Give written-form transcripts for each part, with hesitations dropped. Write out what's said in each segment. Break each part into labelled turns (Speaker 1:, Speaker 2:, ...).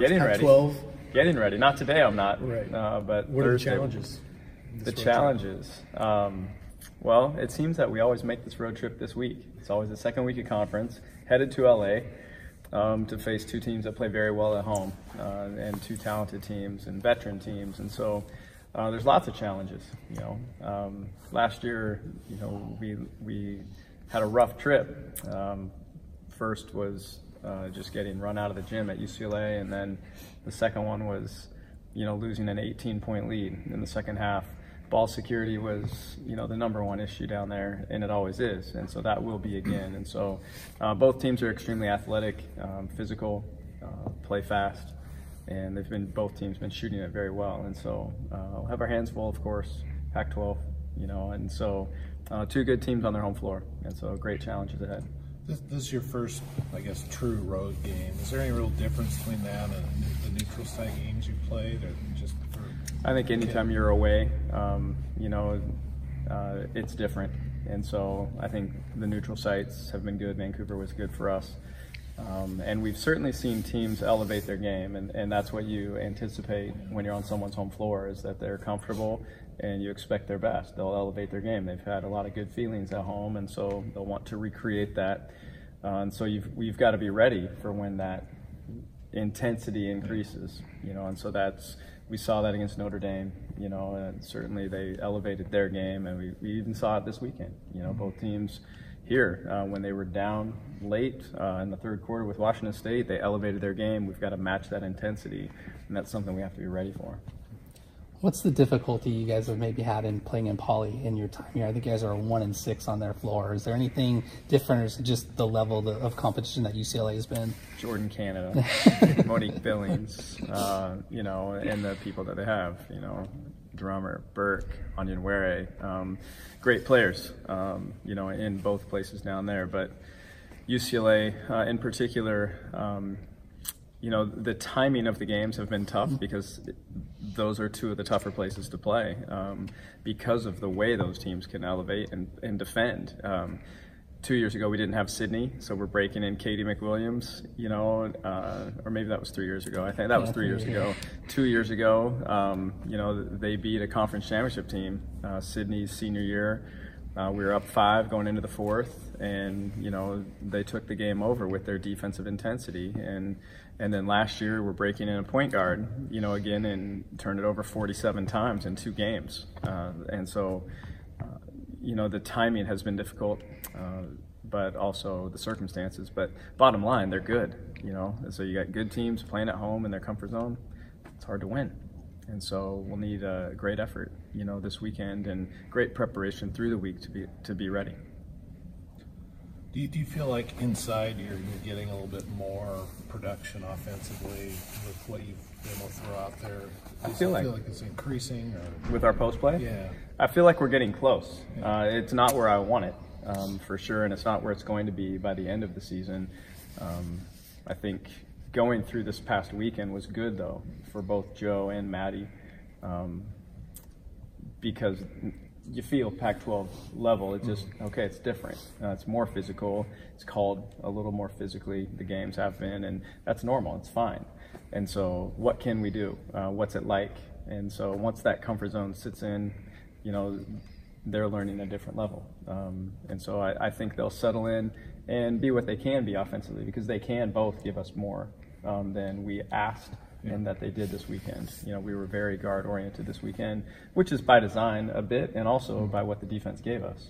Speaker 1: Getting ready.
Speaker 2: 12.
Speaker 1: Getting ready. Not today, I'm not.
Speaker 2: Right.
Speaker 1: But
Speaker 2: What are the
Speaker 1: Thursday,
Speaker 2: challenges?
Speaker 1: The challenges. Well, it seems that we always make this road trip this week. It's always the second week of conference, headed to LA to face two teams that play very well at home, and two talented teams and veteran teams. And so there's lots of challenges. Last year, we had a rough trip. First was just getting run out of the gym at UCLA, and then the second one was, losing an 18-point lead in the second half. Ball security was, the #1 issue down there, and it always is, and so that will be again. And so both teams are extremely athletic, physical, play fast, and both teams been shooting it very well. And so we'll have our hands full, of course, Pac-12, and so two good teams on their home floor, and so great challenges ahead.
Speaker 3: This is your first, I guess, true road game. Is there any real difference between that and the neutral site games you played, or just for?
Speaker 1: I think anytime you're away, it's different. And so I think the neutral sites have been good. Vancouver was good for us. And we've certainly seen teams elevate their game, and that's what you anticipate when you're on someone's home floor, is that they're comfortable and you expect their best. They'll elevate their game. They've had a lot of good feelings at home, and so they'll want to recreate that. And so we've got to be ready for when that intensity increases, and so we saw that against Notre Dame, and certainly they elevated their game, and we even saw it this weekend. Both teams here, when they were down late in the third quarter with Washington State, they elevated their game. We've got to match that intensity, and that's something we have to be ready for.
Speaker 4: What's the difficulty you guys have maybe had in playing in Poly in your time here? I think you guys are 1-6 on their floor. Is there anything different, or is it just the level of competition that UCLA has been?
Speaker 1: Jordan Canada, Monique Billings, and the people that they have, Drummer, Burke, Onyenwere, great players, in both places down there. But UCLA in particular, the timing of the games have been tough because those are two of the tougher places to play because of the way those teams can elevate and defend. 2 years ago, we didn't have Sydney, so we're breaking in Katie McWilliams, or maybe that was 3 years ago. I think that was 3 years ago. 2 years ago, they beat a conference championship team, Sydney's senior year. We were up 5 going into the fourth, and they took the game over with their defensive intensity. And then last year we're breaking in a point guard, again, and turned it over 47 times in 2 games. And so, the timing has been difficult, but also the circumstances. But bottom line, they're good, And so you got good teams playing at home in their comfort zone. It's hard to win. And so we'll need a great effort, this weekend, and great preparation through the week to be ready.
Speaker 3: Do you feel like inside you're getting a little bit more production offensively with what you've been able to throw out there?
Speaker 1: I feel like
Speaker 3: it's increasing, or
Speaker 1: with our post play.
Speaker 3: Yeah,
Speaker 1: I feel like we're getting close. It's not where I want it, for sure, and it's not where it's going to be by the end of the season. I think going through this past weekend was good, though, for both Joe and Maddie, because you feel Pac-12 level. It's just, okay, it's different. It's more physical. It's called a little more physically, the games have been, and that's normal. It's fine. And so what can we do? What's it like? And so once that comfort zone sits in, they're learning a different level. And so I think they'll settle in and be what they can be offensively, because they can both give us more than we asked. And that they did this weekend. We were very guard-oriented this weekend, which is by design a bit, and also by what the defense gave us.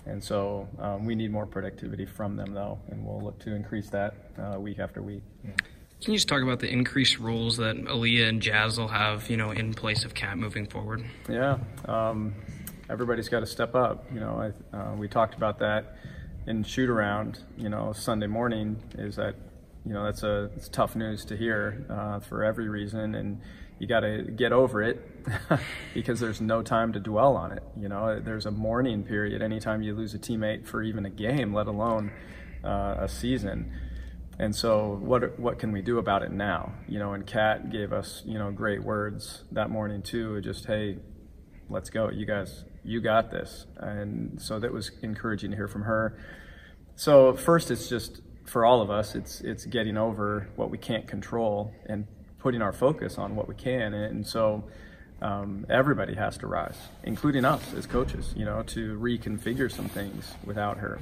Speaker 1: And so we need more productivity from them, though, and we'll look to increase that week after week.
Speaker 5: Can you just talk about the increased roles that Aaliyah and Jazz will have, in place of Kat moving forward?
Speaker 1: Yeah, everybody's got to step up. We talked about that in shoot-around, Sunday morning, is that it's tough news to hear for every reason, and you got to get over it because there's no time to dwell on it. There's a mourning period anytime you lose a teammate for even a game, let alone a season. And so what can we do about it now? And Kat gave us, great words that morning too, just, hey, let's go. You guys, you got this. And so that was encouraging to hear from her. So first, it's just, for all of us, it's getting over what we can't control and putting our focus on what we can. And so everybody has to rise, including us as coaches, you know, to reconfigure some things without her.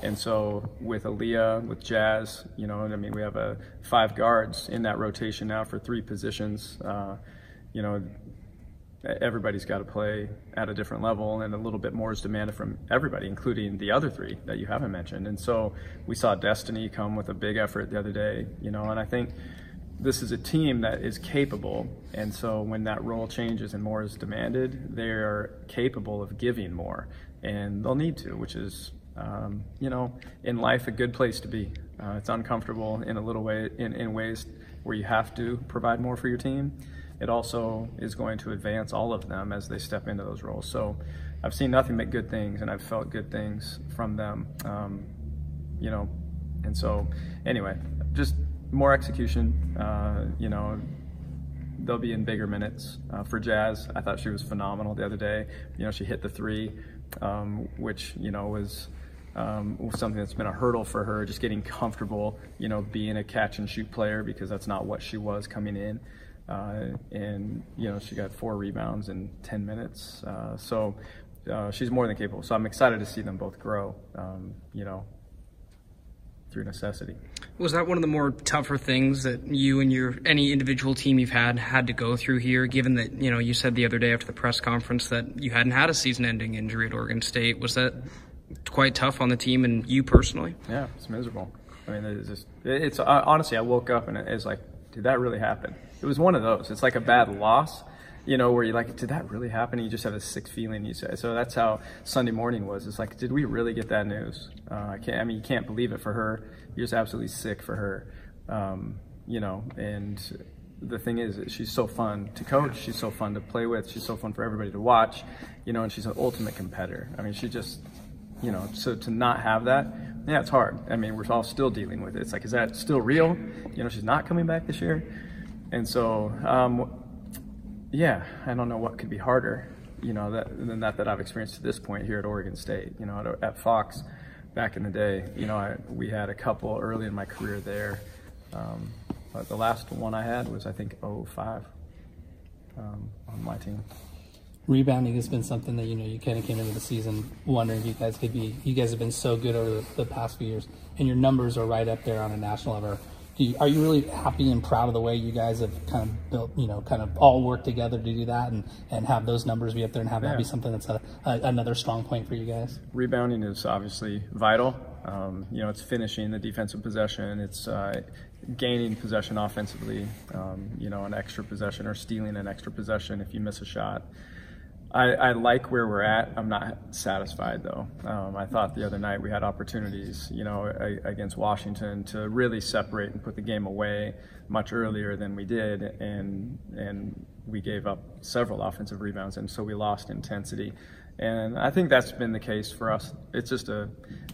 Speaker 1: And so with Aaliyah, with Jazz, you know, I mean, we have 5 guards in that rotation now for 3 positions. You know, everybody's got to play at a different level, and a little bit more is demanded from everybody, including the other 3 that you haven't mentioned. And so we saw Destiny come with a big effort the other day, you know, and I think this is a team that is capable, and so when that role changes and more is demanded, they're capable of giving more, and they'll need to, which is, you know, in life, a good place to be. It's uncomfortable in a little way, in ways where you have to provide more for your team. It also is going to advance all of them as they step into those roles. So I've seen nothing but good things, and I've felt good things from them, you know, and so anyway, just more execution, you know, they'll be in bigger minutes. For Jazz, I thought she was phenomenal the other day. You know, she hit the 3, which, you know, was something that's been a hurdle for her, just getting comfortable, you know, being a catch and shoot player, because that's not what she was coming in. And, you know, she got 4 rebounds in 10 minutes. So she's more than capable. So I'm excited to see them both grow, you know, through necessity.
Speaker 5: Was that one of the more tougher things that you and any individual team you've had to go through here, given that, you know, you said the other day after the press conference that you hadn't had a season-ending injury at Oregon State? Was that quite tough on the team and you personally?
Speaker 1: Yeah, it's miserable. I mean, it's honestly, I woke up and it's like, did that really happen? It was one of those. It's like a bad loss, you know, where you're like, did that really happen? And you just have a sick feeling. You say, so that's how Sunday morning was. It's like, did we really get that news? I mean, you can't believe it for her. You're just absolutely sick for her, you know. And the thing is, she's so fun to coach. She's so fun to play with. She's so fun for everybody to watch, you know. And she's an ultimate competitor. I mean, she just, you know. So to not have that, yeah, it's hard. I mean, we're all still dealing with it. It's like, is that still real? You know, she's not coming back this year, and so. Yeah, I don't know what could be harder, you know, than that I've experienced to this point here at Oregon State. You know, at Fox back in the day, you know, we had a couple early in my career there. But the last one I had was, I think, 05 on my team.
Speaker 4: Rebounding has been something that, you know, you kind of came into the season wondering if you guys could be. You guys have been so good over the past few years, and your numbers are right up there on a national level. Are you really happy and proud of the way you guys have kind of built, you know, kind of all work together to do that and have those numbers be up there and have that be something that's another strong point for you guys?
Speaker 1: Rebounding is obviously vital. You know, it's finishing the defensive possession. It's gaining possession offensively, you know, an extra possession, or stealing an extra possession if you miss a shot. I like where we're at. I'm not satisfied, though. I thought the other night we had opportunities, you know, against Washington to really separate and put the game away much earlier than we did, and we gave up several offensive rebounds, and so we lost intensity. And I think that's been the case for us. It's just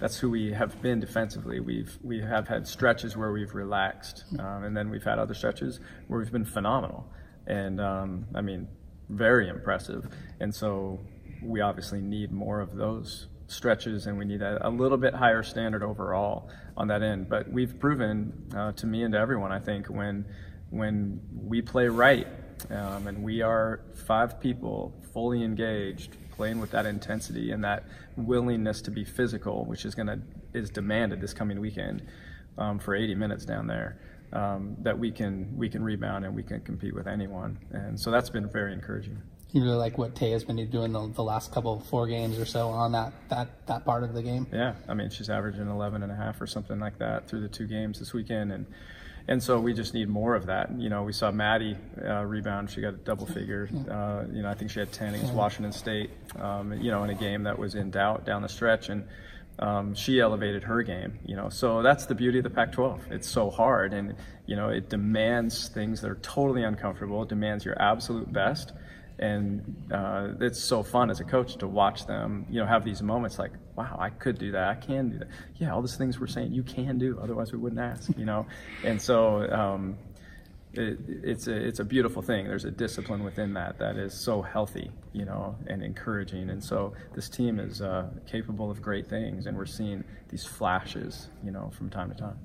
Speaker 1: that's who we have been defensively. We have had stretches where we've relaxed, and then we've had other stretches where we've been phenomenal. And I mean, very impressive. And so we obviously need more of those stretches, and we need a little bit higher standard overall on that end. But we've proven to me and to everyone, I think, when we play right, and we are 5 people fully engaged, playing with that intensity and that willingness to be physical, which is demanded this coming weekend for 80 minutes down there. That we can rebound and we can compete with anyone, and so that's been very encouraging.
Speaker 4: You really like what Taya's been doing the last 4 games or so on that part of the game? Yeah,
Speaker 1: I mean, she's averaging 11.5 or something like that through the 2 games this weekend, and so we just need more of that. You know, we saw Maddie rebound; she got a double figure. You know, I think she had 10 against Washington State. You know, in a game that was in doubt down the stretch, and she elevated her game, you know. So that's the beauty of the Pac-12. It's so hard, and, you know, it demands things that are totally uncomfortable. It demands your absolute best, and it's so fun as a coach to watch them, you know, have these moments like, wow, I could do that, I can do that. Yeah, all these things we're saying you can do, otherwise we wouldn't ask, you know. And so it's a beautiful thing. There's a discipline within that is so healthy, you know, and encouraging. And so this team is capable of great things, and we're seeing these flashes, you know, from time to time.